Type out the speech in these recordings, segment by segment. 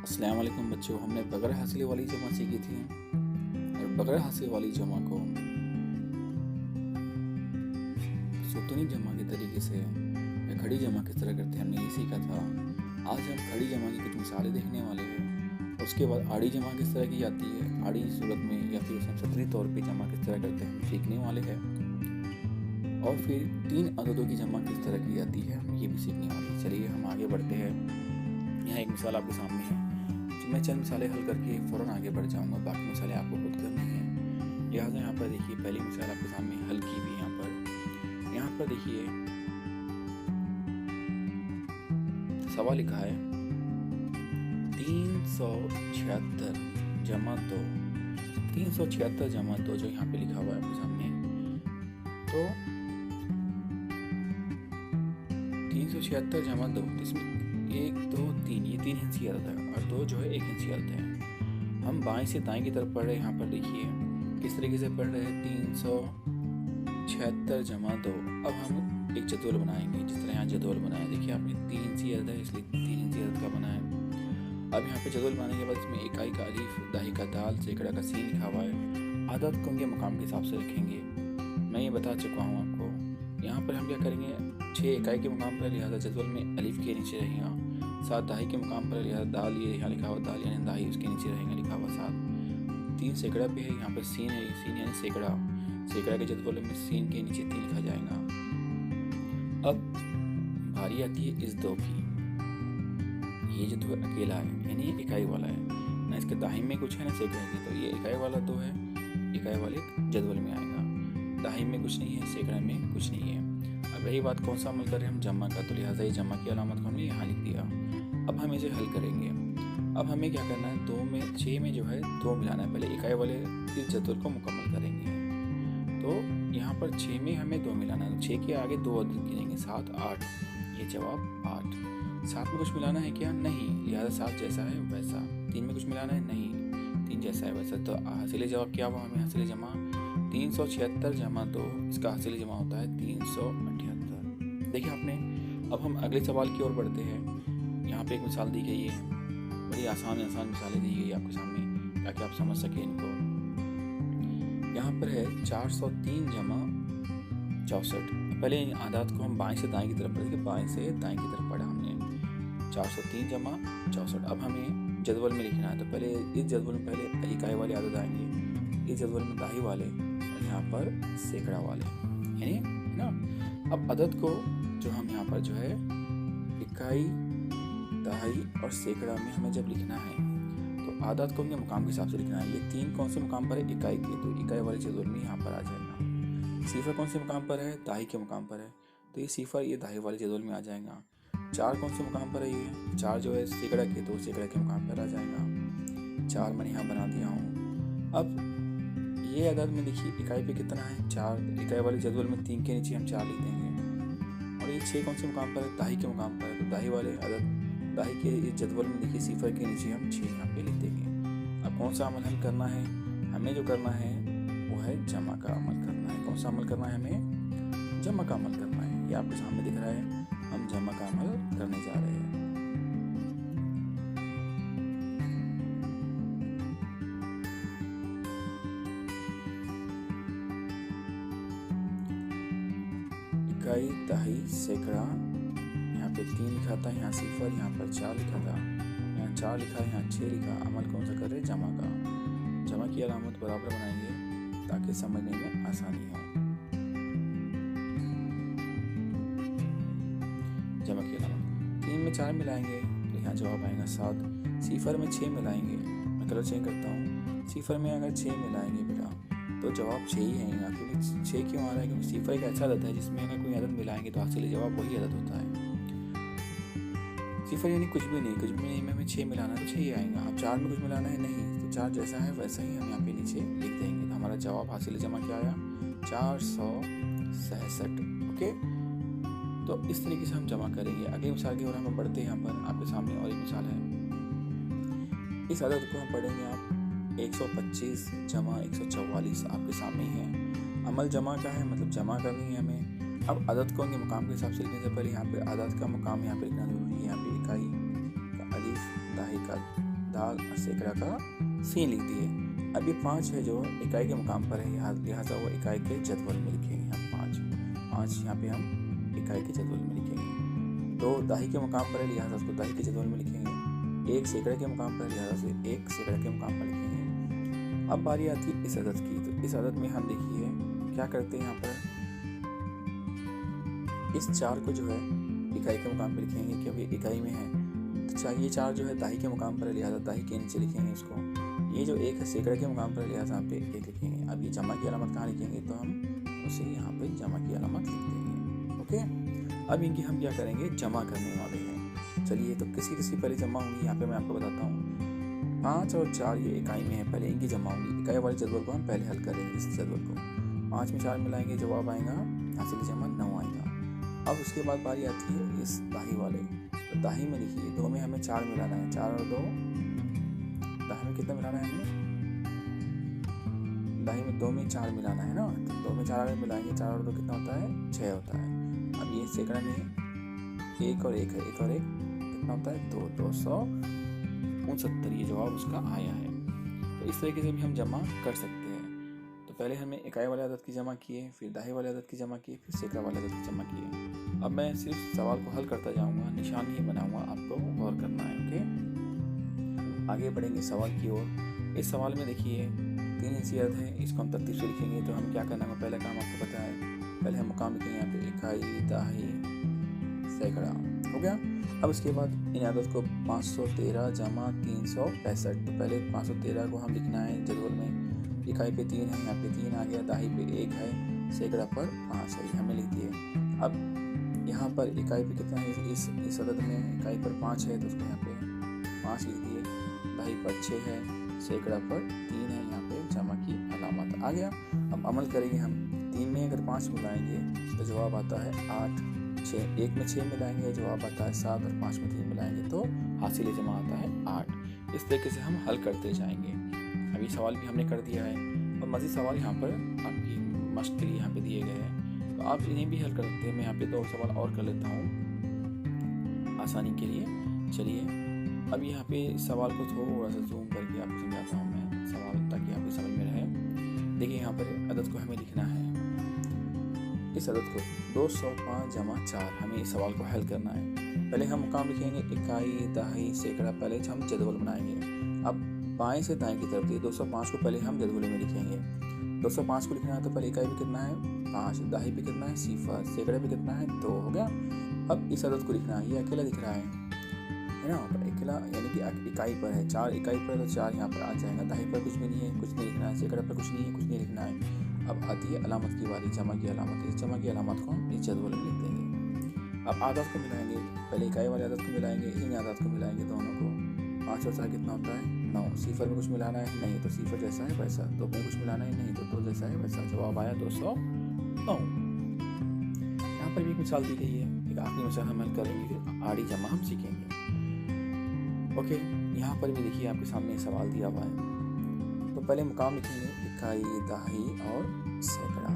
अस्सलाम वालेकुम बच्चों, हमने बगैर हासिले वाली जमा सीखी थी और बगैर हासिल वाली जमा को सुतूनी जमा के तरीके से या खड़ी जमा किस तरह करते हैं हमने ये सीखा था। आज हम खड़ी जमा की कुछ मिसालें देखने वाले हैं। उसके बाद आड़ी जमा किस तरह की जाती है, आड़ी सूरत में या फिर उसमें सतरी तौर पे जमा किस तरह करते हैं हम सीखने वाले हैं। और फिर 3 अददों की जमा किस तरह की जाती है हम ये भी सीखने वाले हैं। चलिए हम आगे बढ़ते हैं। यहाँ एक मिसाल आपके सामने है, मैं चंद मिसालें हल करके फ़ौरन आगे बढ़ जाऊंगा, बाकी मिसालें आपको खुद करनी है। लिहाजा यहाँ पर देखिए पहली मिसाल आपके सामने हल की भी यहाँ पर देखिए सवाल लिखा है 376 जमा 2। 376 जमा 2 जो यहाँ पे लिखा हुआ है आपके सामने, तो 376 जमा 2 इसमें 1 2 3 ये 3 हिस्सी अदद है और 2 जो है 1 हिस्सी अदद है। हम बाएं से दाएं की तरफ पढ़ रहे हैं। यहाँ पर देखिए किस तरीके से पढ़ रहे हैं 376 जमा 2। अब हम एक जदवल बनाएंगे, जिस तरह यहाँ जदवल बनाया देखिए आपने 3 हिस्सी अदद है इसलिए 3 हिस्सी अदद का बना है। अब यहाँ पे जदवल बनाने के बाद इसमें इकाई का अलीफ, दाही का दाल, सैकड़ा का सीन लिखा हुआ है। अदद को उनके मकाम के हिसाब से रखेंगे। मैं ये बता चुका हूँ आपको। यहाँ पर हम क्या करेंगे 6 इकाई के मुकाम पर, लिहाजा जदवल में अलीफ के नीचे रहेगा। 7 दाही के मुकाम पर, लिहाजा दाल ये यहाँ लिखा हुआ दाल यानी दाही उसके नीचे रहेगा लिखा हुआ 7। 3 सैकड़ा पे है, यहाँ पर सीन है, सीन यानी सैकड़ा, सैकड़ा के जदवल में सीन के नीचे 3 लिखा जाएगा। अब बारी आती है इस 2 की। ये जो 2 अकेला है यानी इकाई वाला है ना, इसके दाही में कुछ है ना सैकड़े के, तो ये इकाई वाला 2 है, इकाई वाले जदवल में आएगा। दाही में कुछ नहीं है, सैकड़ा में कुछ नहीं है। अब रही बात कौन सा अमल कर रहे हैं हम जमा का, तो लिहाजा ये जमा की अलामत को हमने यहाँ लिख दिया। अब हम इसे हल करेंगे। अब हमें क्या करना है 2 में 6 में जो है 2 मिलाना है। पहले इकाई वाले इस जदवल को मुकम्मल करेंगे, तो यहाँ पर 6 में हमें 2 मिलाना है। 6 के आगे 2 अदद गिनेंगे 7 8, ये जवाब 8। 7 में कुछ मिलाना है क्या, नहीं, लिहाजा 7 जैसा है वैसा। 3 में कुछ मिलाना है, नहीं, 3 जैसा है वैसा। तो हासिल जवाब क्या हुआ, हमें हासिल जमा 376 जमा 2, इसका हासिल जमा होता है 378। देखिए आपने। अब हम अगले सवाल की ओर बढ़ते हैं। यहाँ पे एक मिसाल दी गई है, बड़ी आसान मिसालें दी गई आपके सामने ताकि आप समझ सकें इनको। यहाँ पर है 403 जमा 64। पहले इन आदात को हम बाएं से दाएं की तरफ पढ़ेंगे, बाएं से दाएं की तरफ पढ़ा हमने 403 जमा 64। अब हमें जदवल में लिखना है, तो पहले इस जदवल में पहले इकाई वाले आदत आएंगे, इस जदवल में दाही वाले और यहाँ पर सैकड़ा वाले, यानी ना। अब अदद को जो हम यहाँ पर जो है इकाई, दाही और सैकड़ा में हमें जब लिखना है तो आदत को उनके मुकाम के हिसाब से लिखना है। ये 3 कौन से मुकाम पर है, इकाई के, तो इकाई वाले जदवल में यहाँ पर आ जाएगा। सिफर कौन से मुकाम पर है, दाही के मुकाम पर है, तो ये सिफर ये दाही वाले जदवल में आ जाएगा। 4 कौन से मुकाम पर है, ये 4 जो है सैकड़ा के, तो सैकड़ा के मुकाम पर आ जाएगा। 4 मैंने यहाँ बना दिया हूँ। अब ये अदद में देखिए इकाई पे कितना है 4, इकाई वाले जदवल में 3 के नीचे हम 4 लिख देंगे। और ये 6 कौन से मुकाम पर है, दाही के मुकाम पर है, तो दाही वाले अदद दाही के इस जदवल में देखिए सिफर के नीचे हम 6 यहाँ पे लिख देंगे। अब कौन सा अमल हल करना है, हमें जो करना है वो है जमा का अमल करना है। कौन सा अमल करना है, हमें जमा का अमल करना है। ये आपके सामने दिख रहा है, हम जमा का अमल करने जा रहे हैं। इकाई, दाही, सैकड़ा, यहाँ पे 3 लिखा था, यहाँ सिफर, यहाँ पर 4 लिखा था, यहाँ 4 लिखा, यहाँ 6 लिखा। अमल कौन सा कर रहे, जमा का। जमा की अलामत बराबर बनाएंगे ताकि समझने में आसानी हो। जमा की अलामत 3 में 4 मिलाएंगे तो यहाँ जवाब आएगा 7। सिफर में 6 मिलाएंगे, मैं कलर चेंज करता हूँ, सिफर में अगर 6 मिलाएंगे बेटा तो जवाब 6 ही है यहाँ, क्योंकि 6 क्यों आ रहा है, क्योंकि सिफर एक ऐसा अदद है जिसमें अगर कोई अदद मिलाएंगे तो हासिल जवाब वही अदद होता है। सिफर यानी कुछ भी नहीं में हमें 6 मिलाना है तो 6 ही आएगा। अब 4 में कुछ मिलाना है, नहीं, तो 4 जैसा है वैसा ही हम यहाँ पे नीचे लिख देंगे। तो हमारा जवाब हासिल जमा क्या आया 467। ओके, तो इस तरीके से हम जमा करेंगे। अगली मिसाल की ओर हम बढ़ते हैं। यहाँ पर आपके सामने और एक मिसाल है। इस अदद को हम पढ़ेंगे आप 125 जमा 144 आपके सामने ही है। अमल जमा का है, मतलब जमा करनी है हमें। अब अदद को उनके मुकाम के हिसाब से लिखने से पहले यहाँ पे अदद का मुकाम यहाँ पे लिखना जरूरी है। यहाँ पे इकाई का अलीफ, दाही का दाल और सैकड़ा का सीन लिख दिए। अब ये 5 है जो इकाई के मुकाम पर है, लिहाजा वो इकाई के जदवल में लिखेंगे हम 5 यहाँ पे हम इकाई के जदवल में लिखेंगे। 2 दाही के मुकाम पर है, लिहाजा उसको दाही के जदवल में लिखेंगे। 1 सैकड़े के मुकाम पर है, लिहाजा से 1 सैकड़े के मुकाम पर लिखेंगे। अब बारी आती है इस अदद की। तो इस अदद में हम देखिए क्या करते हैं, यहाँ पर इस 4 को जो है इकाई के मुकाम पर लिखेंगे क्योंकि इकाई में है। तो ये 4 जो है दाही के मुकाम पर है, लिहाजा दाही के नीचे लिखेंगे इसको। ये जो 1 है सैकड़े के मुकाम पर, लिहाजा यहाँ पे 1 लिखेंगे। अब ये जमा की अलामत कहाँ लिखेंगे, तो हम उसे यहाँ पे जमा की अलामत लिख देंगे। ओके, अब इनकी हम क्या करेंगे, जमा करने वाले हैं। चलिए, तो किसकी पहले जमा होंगी यहाँ पे मैं आपको बताता हूँ। 5 और 4 ये इकाई में है, पहले इनकी जमा होंगी। इकाई वाले जदवल को हम पहले हल करेंगे। इस जदवल को 5 में 4 मिलाएंगे, जवाब आएगा हासिल जमा 9 आएगा। अब उसके बाद बारी आती है इस दाही वाले। तो दाही में देखिए 2 में हमें 4 मिलाना है, 4 और 2 दाही में कितना मिलाना है हमें, दाही में 2 में 4 मिलाना है ना। तो 2 में 4 अगर मिलाएंगे, 4 और 2 कितना होता है, 6 होता है। अब ये सैकड़ा में 1 और 1 है, 1 और 1 कितना होता है, 2, 269। ये जवाब उसका आया है। तो इस तरीके से भी हम जमा कर सकते हैं। तो पहले हमें इकाई वाले अदद की जमा किए, फिर दाही वाले अदद की जमा किए, फिर सैकड़ा वाले अदद की जमा किए। अब मैं सिर्फ सवाल को हल करता जाऊंगा, निशान नहीं बनाऊंगा, आपको गौर करना है। ओके, आगे बढ़ेंगे सवाल की ओर। इस सवाल में देखिए 3 इंची अदद है, इसको हम तरतीब से लिखेंगे। तो हम क्या करना है, पहला काम आपको पता है, पहले हम मुकाम लिखेंगे यहाँ पे इकाई, दाही, सैकड़ा, हो गया। अब उसके बाद इन अदद को 513 जमा 365। तो पहले 513 को हम लिखना है जदवल में। इकाई पे 3 है, यहाँ पे 3 आ गया, दाही पे 1 है, सैकड़ा पर 5 है, हमें लिख दिए। अब यहाँ पर इकाई पे कितना है, इस अदद में इकाई पर 5 है, तो उसको यहाँ पे 5 लिख दिए। दाही पर 6 है, सैकड़ा पर 3 है, यहाँ पे जमा की अलामत आ गया। अब अमल करेंगे हम। 3 में अगर 5 मिलाएंगे तो जवाब आता है 8। 1 में 6 मिलाएंगे, जवाब आता है 7, और 5 में 3 मिलाएंगे तो हासिल जमा आता है 8। इस तरीके से हम हल करते जाएंगे। अभी सवाल भी हमने कर दिया है, और मज़ीद सवाल यहाँ पर आपकी मश्क के लिए यहाँ पे दिए गए हैं, तो आप इन्हें भी हल कर सकते हैं। मैं यहाँ पे 2 सवाल और कर लेता हूँ आसानी के लिए। चलिए, अब यहाँ पे सवाल को थोड़ा सा जूम करके आपको समझाता हूँ मैं सवाल, ताकि आपको समझ में रहे। देखिए, यहाँ पर अदद को हमें लिखना है। इस अदद को 205 जमा 4, हमें इस सवाल को हल करना है। पहले हम मुकाम लिखेंगे इकाई, दाही, सैकड़ा, पहले हम जदवल बनाएंगे। अब बाएं से दाएं की तरफ 205 को पहले हम जदवल में लिखेंगे। 205 को लिखना है तो पहले इकाई पे कितना है, 5, दाही पे कितना है, 0, सैकड़े पे कितना है, 2, हो गया। अब इस अदद को लिखना है, ये अकेला दिख रहा है ना, अकेला यानी कि इकाई पर है, 4 इकाई पर है, तो 4 यहाँ पर आ जाएगा। दाही पर कुछ भी नहीं है, कुछ नहीं लिखना है। सैकड़ा पर कुछ नहीं है, कुछ नहीं लिखना है। अब आती है अलामत की बारी, जमा की अलामत। इस जमा की अलामत को हम इस जदवल में लिख देंगे। अब आदत को मिलाएंगे, पहले इकाई वाले आदत को मिलाएंगे, इन आदत को मिलाएंगे दोनों को। 5 और 4 कितना होता है, 9। 0 में कुछ मिलाना है, नहीं, तो 0 जैसा है वैसा। 2 में कुछ मिलाना है, नहीं, तो 2 जैसा है वैसा। जवाब आया 209। यहाँ पर भी एक मिसाल दी गई है, एक आखिरी मिसाल हम हल करेंगे, फिर आड़ी जमा हम सीखेंगे। ओके, यहाँ पर भी देखिए आपके सामने सवाल दिया हुआ है। तो पहले मुकाम लिखेंगे इकाई, दाही और सैकड़ा।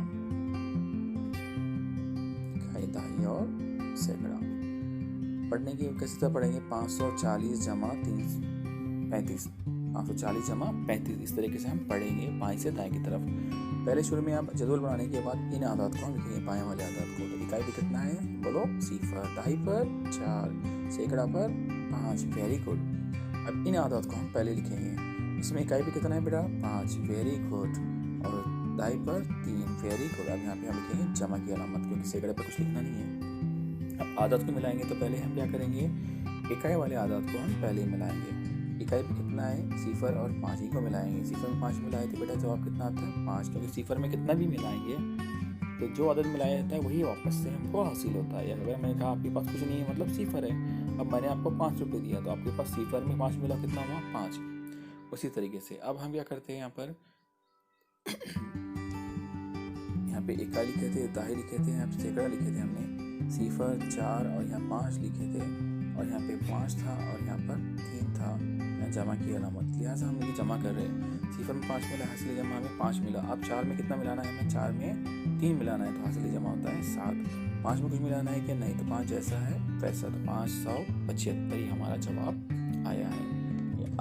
इकाई, दाही और सैकड़ा पढ़ने की कैसे तरह पढ़ेंगे, 540 जमा 35, 540 जमा 35। इस तरीके से हम पढ़ेंगे बाएं से दाएं की तरफ। पहले शुरू में आप जदवल बनाने के बाद इन आदात को हम लिखेंगे, बाएं वाले आदात को। तो इकाई पे कितना है, बोलो, 0, दाही पर 4, सैकड़ा पर 5, वेरी गुड। अब इन आदात को हम पहले लिखेंगे। इसमें इकाई पे कितना है बेटा, 5, वेरी गुड, और दाई पर 3, वेरी गुड। अब यहाँ पे हम लिखेंगे जमा की अलामत, क्योंकि सैकड़े पर कुछ लिखना नहीं है। अब आदत को मिलाएंगे तो पहले हम क्या करेंगे, इकाई वाले आदत को हम पहले मिलाएंगे। इकाई पे कितना है, 0 और 5 ही को मिलाएंगे। 0 में 5 मिलाए तो बेटा जवाब कितना आता है, 5, क्योंकि 0 में कितना भी मिलाएंगे तो जो आदत मिलाया जाता है वही वापस से हमको हासिल होता है। अगर मैंने कहा आपके पास कुछ नहीं है, मतलब 0 है, अब मैंने आपको 5 रुपये दिया, तो आपके पास 0 में 5 मिला, कितना हुआ, 5। उसी तरीके से अब हम क्या करते हैं, यहाँ पर यहाँ पे इकाई लिखे थे, दाही लिखे थे, यहाँ पे सैकड़ा लिखे थे हमने, 0, 4 और यहाँ 5 लिखे थे, और यहाँ पे 5 था और यहाँ पर 3 था, यहाँ जमा की अलामत। लिहाजा हम ये जमा कर रहे हैं। 0 में 5 मिला, हासिल जमा में 5 मिला। अब 4 में कितना मिलाना है, हमें 4 में 3 मिलाना है, तो हासिल जमा होता है 7। 5 में कुछ मिलाना है क्या, नहीं, तो 5 जैसा है वैसा। तो 575 ही हमारा जवाब आया है।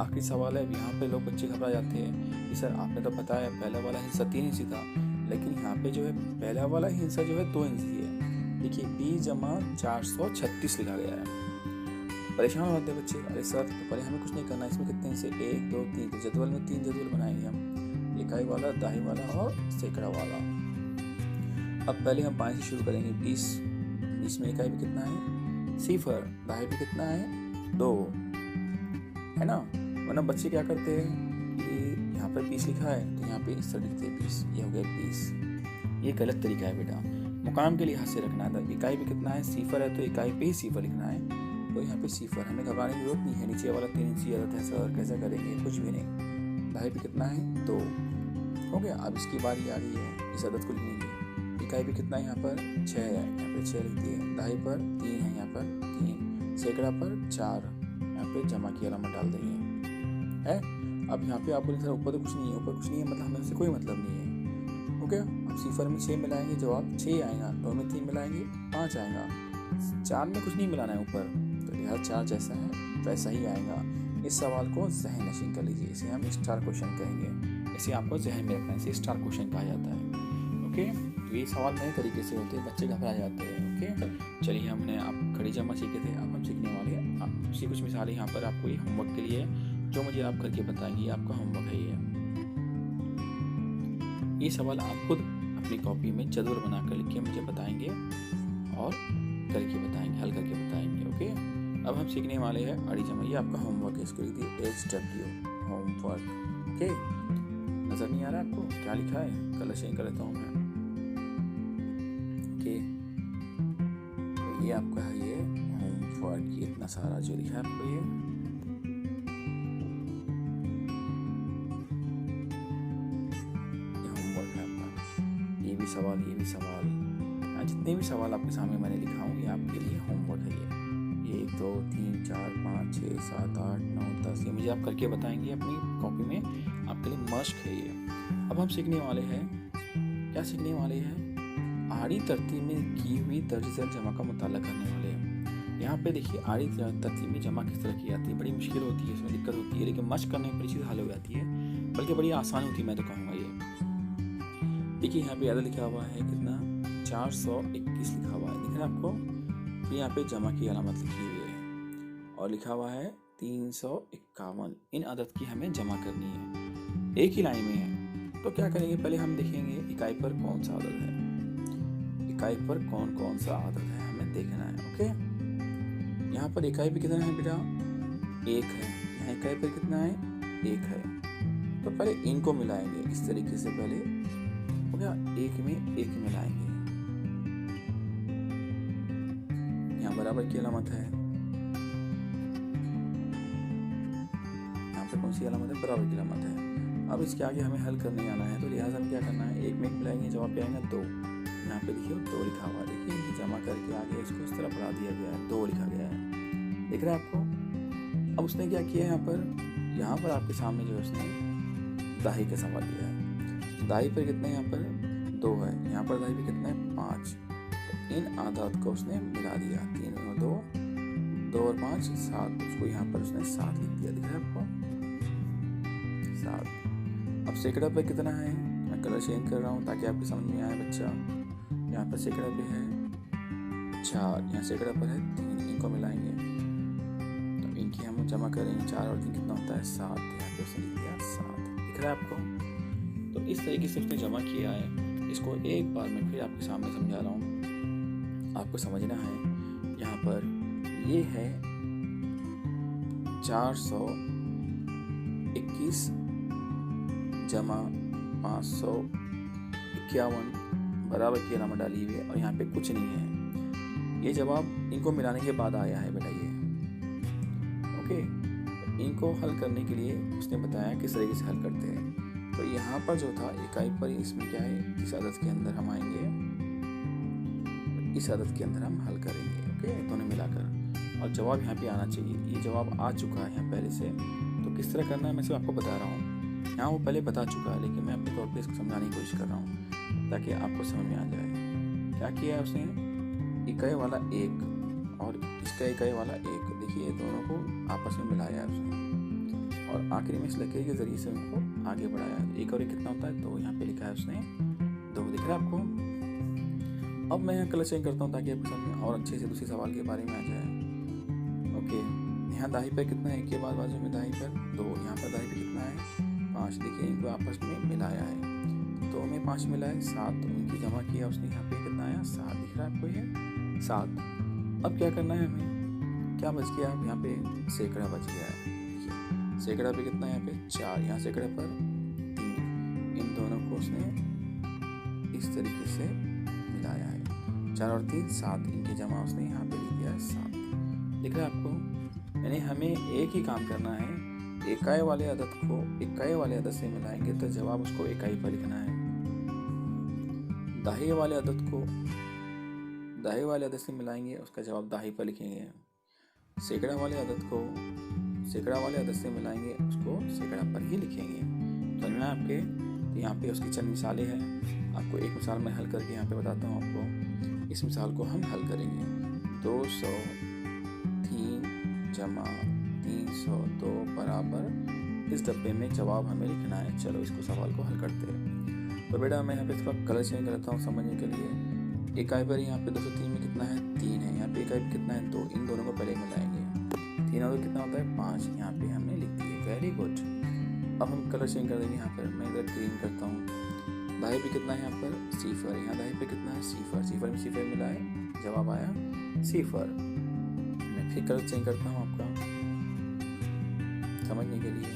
आखिरी सवाल है। यहाँ पे लोग बच्चे घबरा जाते हैं कि सर आपने तो बताया पहला वाला हिस्सा 3 इंची था, लेकिन यहाँ पे जो है पहला वाला हिस्सा जो है 2 इंची है। देखिए 20 जमा 436 लिखा गया है। परेशान होते हैं बच्चे, अरे सर तो पहले हमें कुछ नहीं करना, इसमें कितने हिस्से 1 2 3, तो जदवल में 3 जदवल बनाएंगे हम, इकाई वाला, दहाई वाला और सैकड़ा वाला। अब पहले हम 5 से शुरू करेंगे। 20 में इकाई भी कितना है 0, दहाई भी कितना है 2, है ना। वरना बच्चे क्या करते हैं कि यहाँ पर 20 लिखा है तो यहाँ पे इस तरह लिखते हैं 20, ये हो गया 20। ये गलत तरीका है बेटा, मुकाम के लिहाज से रखना है। इकाई भी कितना है 0 है तो इकाई पे ही 0 लिखना है, तो यहाँ पे 0। हमें घबराने की जरूरत नहीं है। नीचे वाला 3 इंची आदत है सर कैसा करेंगे, कुछ भी नहीं। दहाई पे कितना है 2, हो गया। अब इसकी बारी आ रही है इस आदत को लिखने की। इकाई पे कितना है यहाँ पर 6 है, यहाँ पे 6 लिख दिए। दहाई पर 3 है, यहाँ पर 3। सैकड़ा पर 4, यहाँ पे जमा की अलामत डाल देंगे है। अब यहाँ पे आप बोलेंगे सर ऊपर तो कुछ नहीं है, ऊपर कुछ नहीं है मतलब हमें उससे कोई मतलब नहीं है, हो गया। अब 0 में 6 मिलाएंगे, जवाब 6 आएगा। 2 में 3 मिलाएंगे 5 आएगा। 4 में कुछ नहीं मिलाना है ऊपर, तो लिहाजा 4 जैसा है वैसा ही आएगा। इस सवाल को ज़हन नशीन कर लीजिए, इसे हम स्टार क्वेश्चन कहेंगे। इसे आपको जहन में रखना है, इसे स्टार क्वेश्चन कहा जाता है। ओके, तो ये सवाल नए तरीके से होते हैं, बच्चे घबरा जाते हैं। ओके, चलिए हमने आप खड़ी जमा सीखे थे, अब हम सीखने वाले हैं आपसे कुछ मिसालें यहाँ पर आपको ये होमवर्क के लिए जो मुझे आप करके बताएंगे, आपका होमवर्क है ये सवाल आप खुद अपनी कॉपी में जदवल बना कर लिख के मुझे बताएंगे और करके बताएंगे, हल करके बताएंगे। ओके, अब हम सीखने वाले हैं अड़ी जमा। ये आपका होमवर्क है, इसको लिख दिए HW होमवर्क। ओके, नजर नहीं आ रहा आपको क्या लिखा है, कलर चेंज कर लेता हूँ मैं। ओके, तो ये आपका है ये होमवर्क, ये इतना सारा जो लिखा है आपको ये होमवर्क है आपका। ये भी सवाल जितने भी सवाल आपके सामने मैंने लिखा हूँ ये आपके लिए होमवर्क है। ये 1 2 3 4 5 6 7 8 9 10 ये मुझे आप करके बताएंगे अपनी कॉपी में, आपके लिए मश्क है ये। अब हम सीखने वाले हैं, क्या सीखने वाले हैं, आड़ी तरतीब में की हुई दर्ज जमा का मुताला करने वाले हैं। यहाँ पे देखिए आड़ी तरतीब में जमा किस तरह की जाती है, बड़ी मुश्किल होती है, इसमें दिक्कत होती है, लेकिन मश्क करने में बड़ी चीज़ हल हो जाती है, बल्कि बड़ी आसान होती है मैं तो कहूँगा ये। देखिए यहाँ पे ज़्यादा लिखा हुआ है कितना 421 लिखा हुआ है, दिख रहा है आपको। फिर यहाँ पे जमा की अलामत लिखी हुई है और लिखा हुआ है 351। इन अदद की हमें जमा करनी है, एक ही लाइन में है। तो क्या करेंगे, पहले हम देखेंगे इकाई पर कौन सा अदद है, इकाई पर कौन सा अदद है हमें देखना है। ओके, यहाँ पर इकाई पे कितना है बेटा 1 है, यहाँ इकाई पर कितना है 1 है। तो पहले इनको मिलाएंगे इस तरीके से, पहले हो गया 1 में 1 मिलाएंगे, यहाँ बराबर की अलामत है, यहाँ पे कौन सी अलामत है, बराबर की अलामत है। अब इसके आगे हमें हल करने आना है, तो लिहाजा हम क्या करना है, 1 में 1 मिलाएंगे, जवाब पे आएगा 2। यहाँ पे देखिए 2 लिखा हुआ है, देखिए इनकी जमा करके आगे इसको इस तरह बढ़ा दिया गया है, 2 लिखा गया है, दिख रहा है आपको। अब उसने क्या किया यहाँ पर आपके सामने जो है उसने दाही का सवाल दिया है। दाही पर कितना है, यहाँ पर 2 है, यहाँ पर दाही पे कितना है 5। तो इन आदात को उसने मिला दिया, 3 और 2, 2 और 5 7, उसको यहाँ पर उसने 7 लिख दिया, दिख रहा है आपको 7। अब सैकड़ा पे कितना है, मैं कलर चेंज कर रहा हूँ ताकि आपके समझ में आए बच्चा। यहाँ पर सैकड़ा पे है 4, यहाँ सैकड़ा पर है 3, इनको मिलाएंगे तो इनकी हम जमा करेंगे, 4 और 3 कितना होता है 7, यहाँ पे उसने लिख दिया 7, दिख रहा है आपको। तो इस तरीके से उसने जमा किया है। इसको एक बार मैं फिर आपके सामने समझा रहा हूँ, आपको समझना है। यहाँ पर ये है 421 जमा 551 बराबर की अलामत डाली हुई है और यहाँ पे कुछ नहीं है। ये जवाब इनको मिलाने के बाद आया है बेटा ये। ओके, इनको हल करने के लिए उसने बताया किस तरीके से हल करते हैं। तो यहाँ पर जो था इकाई पर, इसमें क्या है, इस आदत के अंदर हम आएंगे, इस आदत के अंदर हम हल करेंगे। ओके, दोनों मिलाकर, और जवाब यहाँ पे आना चाहिए। ये जवाब आ चुका है यहाँ पहले से, तो किस तरह करना है मैं सिर्फ आपको बता रहा हूँ। यहाँ वो पहले बता चुका है, लेकिन मैं अपने तौर पे इसको समझाने की कोशिश कर रहा हूँ ताकि आपको समझ में आ जाए। क्या किया है उसने, इकाई वाला 1 और इसका इकाई वाला 1, देखिए ये दोनों को आपस में मिलाया है उसने, और आखिरी में इस लकीर के जरिए से उनको आगे बढ़ाया। एक और एक कितना होता है, 2 यहाँ पे लिखा है उसने 2, दिख रहा है आपको। अब मैं यहाँ कलर चेंज करता हूँ ताकि आपको समझ में और अच्छे से दूसरे सवाल के बारे में आ जाए। ओके, यहाँ दाही पर कितना है, एक के बाद बाजू में दाही पर 2, यहाँ पर दाही पर कितना है 5। देखिए इनको आपस में मिलाया है, 2 में 5 मिलाए 7, उनकी जमा किया उसने, यहाँ पे कितना आया 7, दिख रहा है आपको ये 7। अब क्या करना है हमें, क्या बच गया, यहाँ पे सैकड़ा बच गया है। सैकड़ा पे कितना है, यहाँ पे 4, यहाँ सैकड़े पर 3, इन दोनों को उसने इस तरीके से मिलाया है। 4 और 3 7, इनकी जमा उसने यहाँ पे लिख दिया है 7, दिख रहा है आपको। यानी हमें एक ही काम करना है, इकाई वाले अदद को इकाई वाले अदद से मिलाएंगे तो जवाब उसको इकाई पर लिखना है। दाही वाले अदद को दाही वाले अदद से मिलाएंगे, उसका जवाब दाही पर लिखेंगे। सैकड़ा वाले अदद को सैकड़ा वाले अदद से मिलाएंगे, उसको सैकड़ा पर ही लिखेंगे। तो मैं आपके तो यहाँ पे उसकी चंद मिसालें हैं। आपको एक मिसाल मैं हल करके यहाँ पे बताता हूँ आपको। इस मिसाल को हम हल करेंगे। 203 जमा 302 बराबर, इस डब्बे में जवाब हमें लिखना है। चलो इसको सवाल को हल करते हैं। तो बेटा मैं यहाँ पे थोड़ा कलर चेंज करता हूँ समझने के लिए। इकाई पर यहाँ पे 203 में कितना है 3 है, यहाँ पे इकाई पर कितना है 2, इन दोनों को पहले मिलाएंगे। 3 और 2 कितना होता है 5, यहाँ पे हमने लिख दिए। Very good. अब हम कलर चेंज कर देंगे। यहाँ पर मैं इधर ग्रीन करता हूँ। दाही पे कितना है यहाँ पर 0, यहाँ दाही पे कितना है 0, 0 में 0 मिलाए, जवाब आया 0। मैं फिर कलर चेंज करता हूँ आपका समझने के लिए।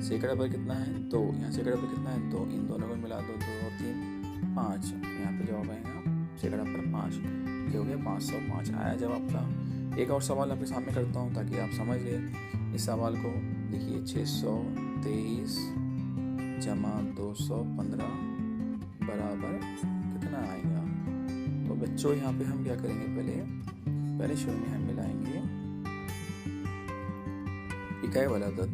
सैकड़ा पर कितना है 2, यहाँ सैकड़ा पर कितना है 2, इन दोनों को मिला दो, 2 और 3 5, यहाँ पे जवाब आएगा सैकड़ा पर 5, ये हो गया 505 आया जवाब का। एक और सवाल आपके सामने करता हूँ ताकि आप समझ लें इस सवाल को। देखिए 623 जमा 215 बराबर कितना आएगा। तो बच्चों यहाँ पे हम क्या करेंगे, पहले शुरू में हम मिलाएंगे इकाई वाला अदद।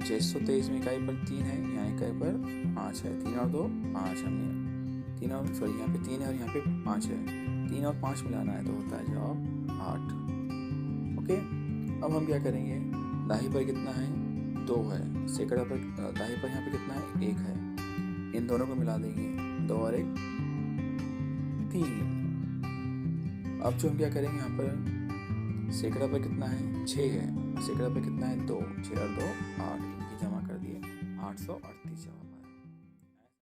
623 में इकाई पर 3 है, यहाँ इकाई पर 5 है। 3 और 2 5, हमने 3 और यहाँ पे 3 है और यहाँ पे 5 है। 3 और 5 मिलाना है तो होता है जवाब 8। ओके, अब हम क्या करेंगे, दाही पर कितना है 2 है, सैकड़ा पर दाही पर यहाँ पे कितना है 1 है, इन दोनों को मिला देंगे, 2 और 1 3। अब जो हम क्या करेंगे, यहाँ पर सैकड़ा पर कितना है 6 है, सैकड़ा पर कितना है 2, 6 और 2 8, इनकी जमा कर दिए 808।